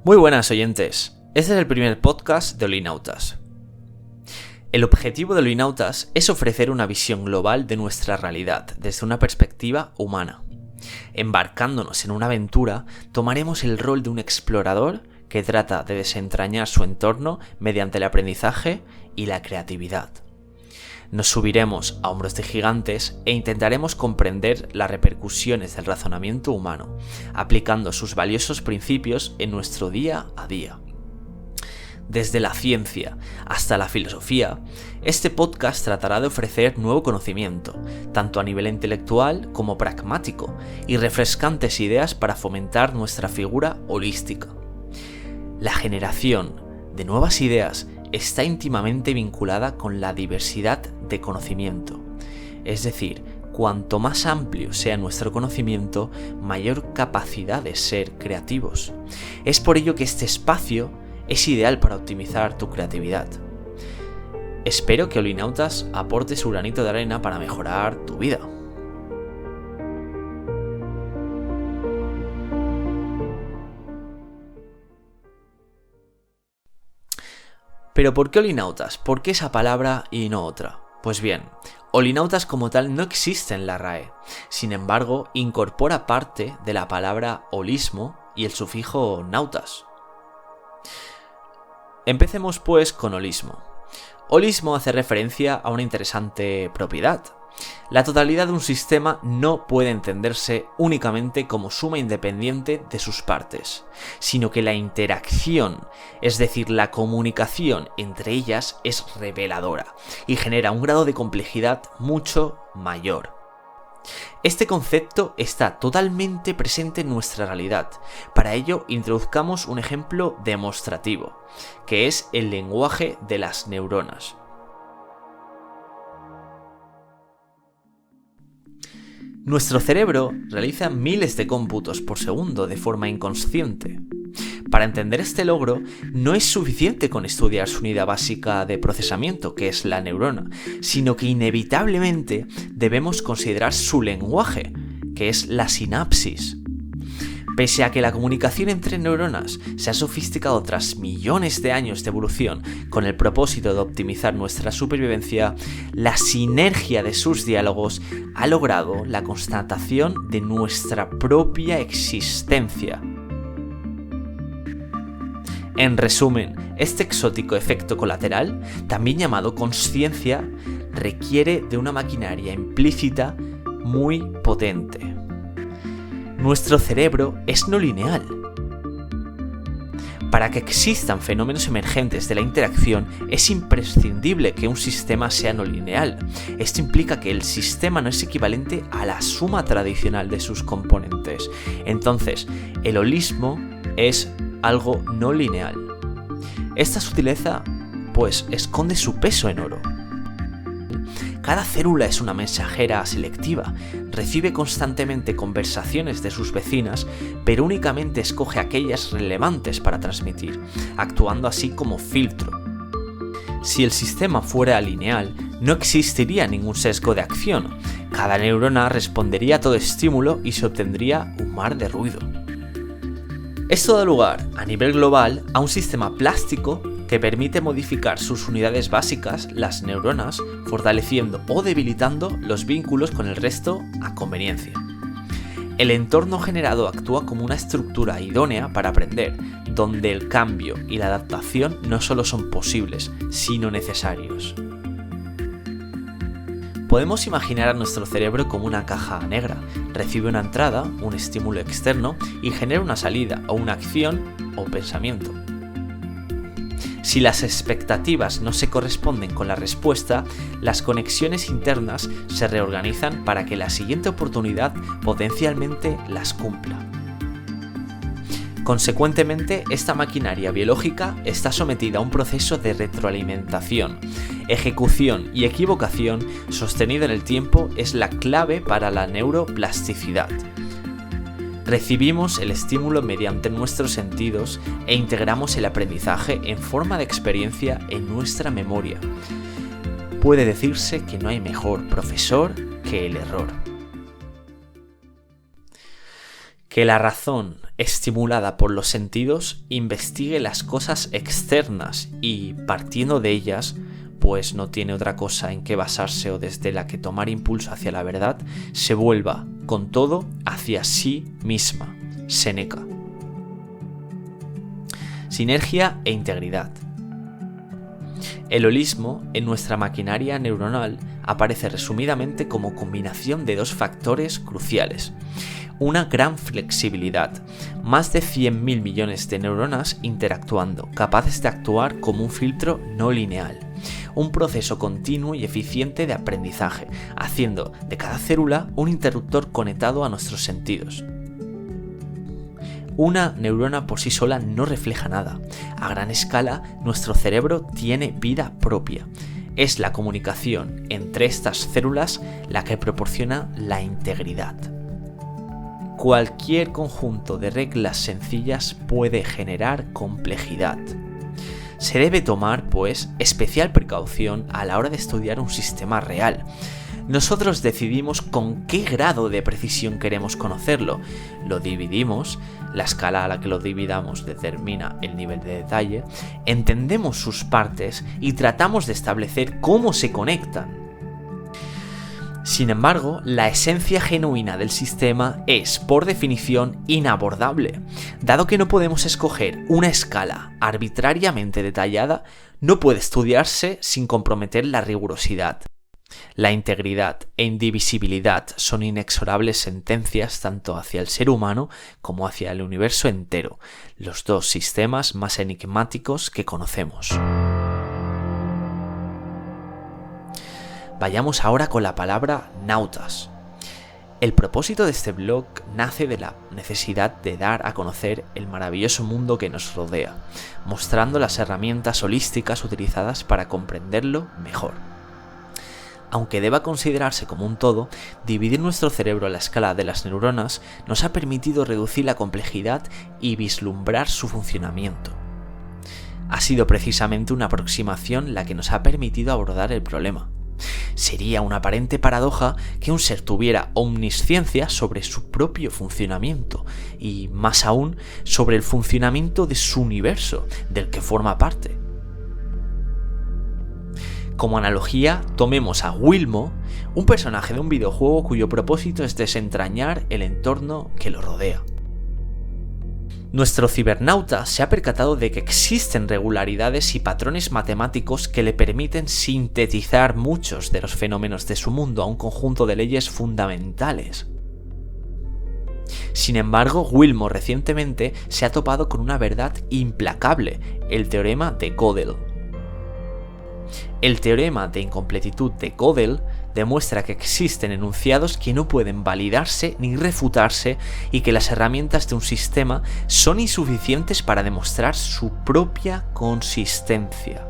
Muy buenas oyentes, este es el primer podcast de Olinautas. El objetivo de Olinautas es ofrecer una visión global de nuestra realidad desde una perspectiva humana. Embarcándonos en una aventura, tomaremos el rol de un explorador que trata de desentrañar su entorno mediante el aprendizaje y la creatividad. Nos subiremos a hombros de gigantes e intentaremos comprender las repercusiones del razonamiento humano, aplicando sus valiosos principios en nuestro día a día. Desde la ciencia hasta la filosofía, este podcast tratará de ofrecer nuevo conocimiento, tanto a nivel intelectual como pragmático, y refrescantes ideas para fomentar nuestra figura holística. La generación de nuevas ideas está íntimamente vinculada con la diversidad de conocimiento. Es decir, cuanto más amplio sea nuestro conocimiento, mayor capacidad de ser creativos. Es por ello que este espacio es ideal para optimizar tu creatividad. Espero que Olinautas aporte su granito de arena para mejorar tu vida. Pero ¿por qué Olinautas? ¿Por qué esa palabra y no otra? Pues bien, Olinautas como tal no existe en la RAE. Sin embargo, incorpora parte de la palabra holismo y el sufijo nautas. Empecemos pues con holismo. Holismo hace referencia a una interesante propiedad. La totalidad de un sistema no puede entenderse únicamente como suma independiente de sus partes, sino que la interacción, es decir, la comunicación entre ellas es reveladora y genera un grado de complejidad mucho mayor. Este concepto está totalmente presente en nuestra realidad. Para ello, introduzcamos un ejemplo demostrativo, que es el lenguaje de las neuronas. Nuestro cerebro realiza miles de cómputos por segundo de forma inconsciente. Para entender este logro, no es suficiente con estudiar su unidad básica de procesamiento, que es la neurona, sino que inevitablemente debemos considerar su lenguaje, que es la sinapsis. Pese a que la comunicación entre neuronas se ha sofisticado tras millones de años de evolución con el propósito de optimizar nuestra supervivencia, la sinergia de sus diálogos ha logrado la constatación de nuestra propia existencia. En resumen, este exótico efecto colateral, también llamado consciencia, requiere de una maquinaria implícita muy potente. Nuestro cerebro es no lineal. Para que existan fenómenos emergentes de la interacción, es imprescindible que un sistema sea no lineal. Esto implica que el sistema no es equivalente a la suma tradicional de sus componentes. Entonces, el holismo es algo no lineal. Esta sutileza, pues, esconde su peso en oro. Cada célula es una mensajera selectiva, recibe constantemente conversaciones de sus vecinas, pero únicamente escoge aquellas relevantes para transmitir, actuando así como filtro. Si el sistema fuera lineal, no existiría ningún sesgo de acción. Cada neurona respondería a todo estímulo y se obtendría un mar de ruido. Esto da lugar, a nivel global, a un sistema plástico que permite modificar sus unidades básicas, las neuronas, fortaleciendo o debilitando los vínculos con el resto a conveniencia. El entorno generado actúa como una estructura idónea para aprender, donde el cambio y la adaptación no solo son posibles, sino necesarios. Podemos imaginar a nuestro cerebro como una caja negra. Recibe una entrada, un estímulo externo, y genera una salida, o una acción o pensamiento. Si las expectativas no se corresponden con la respuesta, las conexiones internas se reorganizan para que la siguiente oportunidad potencialmente las cumpla. Consecuentemente, esta maquinaria biológica está sometida a un proceso de retroalimentación. Ejecución y equivocación sostenida en el tiempo es la clave para la neuroplasticidad. Recibimos el estímulo mediante nuestros sentidos e integramos el aprendizaje en forma de experiencia en nuestra memoria. Puede decirse que no hay mejor profesor que el error. Que la razón estimulada por los sentidos, investigue las cosas externas y, partiendo de ellas, pues no tiene otra cosa en que basarse o desde la que tomar impulso hacia la verdad, se vuelva, con todo, hacia sí misma. Séneca. Sinergia e integridad. El holismo en nuestra maquinaria neuronal aparece resumidamente como combinación de dos factores cruciales. Una gran flexibilidad, más de 100.000 millones de neuronas interactuando, capaces de actuar como un filtro no lineal. Un proceso continuo y eficiente de aprendizaje, haciendo de cada célula un interruptor conectado a nuestros sentidos. Una neurona por sí sola no refleja nada. A gran escala, nuestro cerebro tiene vida propia. Es la comunicación entre estas células la que proporciona la integridad. Cualquier conjunto de reglas sencillas puede generar complejidad. Se debe tomar, pues, especial precaución a la hora de estudiar un sistema real. Nosotros decidimos con qué grado de precisión queremos conocerlo. Lo dividimos, la escala a la que lo dividamos determina el nivel de detalle, entendemos sus partes y tratamos de establecer cómo se conectan. Sin embargo, la esencia genuina del sistema es, por definición, inabordable. Dado que no podemos escoger una escala arbitrariamente detallada, no puede estudiarse sin comprometer la rigurosidad. La integridad e indivisibilidad son inexorables sentencias tanto hacia el ser humano como hacia el universo entero, los dos sistemas más enigmáticos que conocemos. Vayamos ahora con la palabra nautas. El propósito de este blog nace de la necesidad de dar a conocer el maravilloso mundo que nos rodea, mostrando las herramientas holísticas utilizadas para comprenderlo mejor. Aunque deba considerarse como un todo, dividir nuestro cerebro a la escala de las neuronas nos ha permitido reducir la complejidad y vislumbrar su funcionamiento. Ha sido precisamente una aproximación la que nos ha permitido abordar el problema. Sería una aparente paradoja que un ser tuviera omnisciencia sobre su propio funcionamiento y, más aún, sobre el funcionamiento de su universo, del que forma parte. Como analogía, tomemos a Wilmo, un personaje de un videojuego cuyo propósito es desentrañar el entorno que lo rodea. Nuestro cibernauta se ha percatado de que existen regularidades y patrones matemáticos que le permiten sintetizar muchos de los fenómenos de su mundo a un conjunto de leyes fundamentales. Sin embargo, Wilmo recientemente se ha topado con una verdad implacable, el teorema de Gödel. El teorema de incompletitud de Gödel demuestra que existen enunciados que no pueden validarse ni refutarse y que las herramientas de un sistema son insuficientes para demostrar su propia consistencia.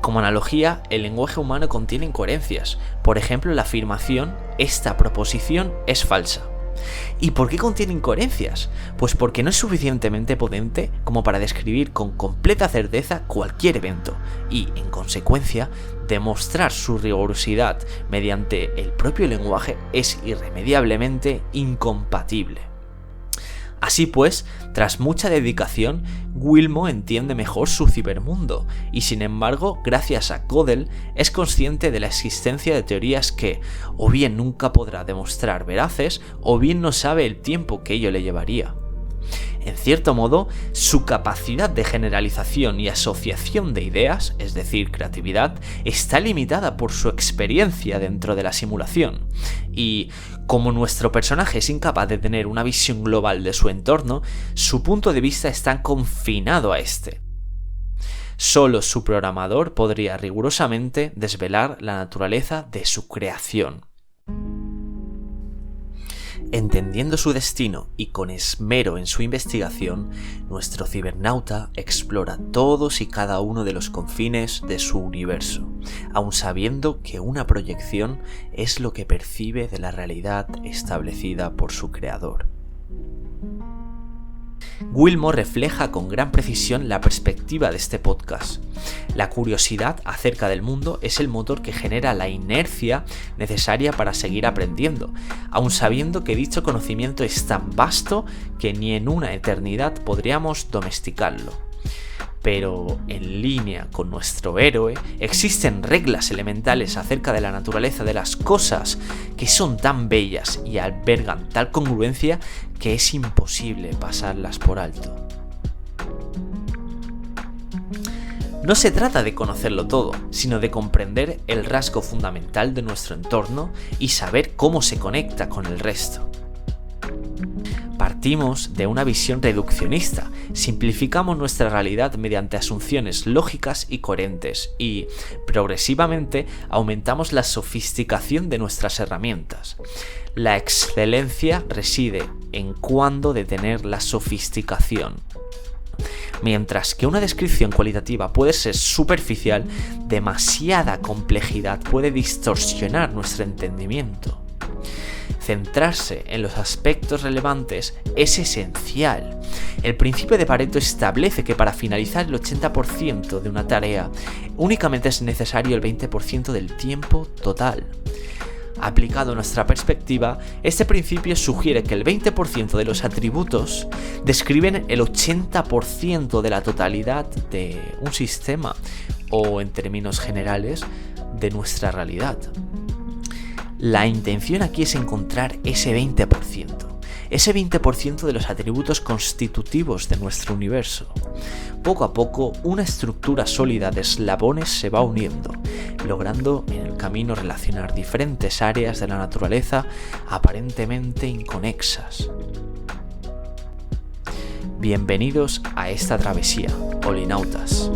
Como analogía, el lenguaje humano contiene incoherencias. Por ejemplo, la afirmación "esta proposición es falsa". ¿Y por qué contiene incoherencias? Pues porque no es suficientemente potente como para describir con completa certeza cualquier evento y, en consecuencia, demostrar su rigurosidad mediante el propio lenguaje es irremediablemente incompatible. Así pues, tras mucha dedicación, Wilmo entiende mejor su cibermundo y, sin embargo, gracias a Gödel, es consciente de la existencia de teorías que o bien nunca podrá demostrar veraces o bien no sabe el tiempo que ello le llevaría. En cierto modo, su capacidad de generalización y asociación de ideas, es decir, creatividad, está limitada por su experiencia dentro de la simulación. Y, como nuestro personaje es incapaz de tener una visión global de su entorno, su punto de vista está confinado a este. Solo su programador podría rigurosamente desvelar la naturaleza de su creación. Entendiendo su destino y con esmero en su investigación, nuestro cibernauta explora todos y cada uno de los confines de su universo, aun sabiendo que una proyección es lo que percibe de la realidad establecida por su creador. Wilmore refleja con gran precisión la perspectiva de este podcast. La curiosidad acerca del mundo es el motor que genera la inercia necesaria para seguir aprendiendo, aun sabiendo que dicho conocimiento es tan vasto que ni en una eternidad podríamos domesticarlo. Pero en línea con nuestro héroe, existen reglas elementales acerca de la naturaleza de las cosas que son tan bellas y albergan tal congruencia que es imposible pasarlas por alto. No se trata de conocerlo todo, sino de comprender el rasgo fundamental de nuestro entorno y saber cómo se conecta con el resto. Partimos de una visión reduccionista, simplificamos nuestra realidad mediante asunciones lógicas y coherentes y, progresivamente, aumentamos la sofisticación de nuestras herramientas. La excelencia reside en cuándo detener la sofisticación. Mientras que una descripción cualitativa puede ser superficial, demasiada complejidad puede distorsionar nuestro entendimiento. Centrarse en los aspectos relevantes es esencial. El principio de Pareto establece que para finalizar el 80% de una tarea únicamente es necesario el 20% del tiempo total. Aplicado a nuestra perspectiva, este principio sugiere que el 20% de los atributos describen el 80% de la totalidad de un sistema o, en términos generales, de nuestra realidad. La intención aquí es encontrar ese 20% de los atributos constitutivos de nuestro universo. Poco a poco, una estructura sólida de eslabones se va uniendo, logrando en el camino relacionar diferentes áreas de la naturaleza aparentemente inconexas. Bienvenidos a esta travesía, olinautas.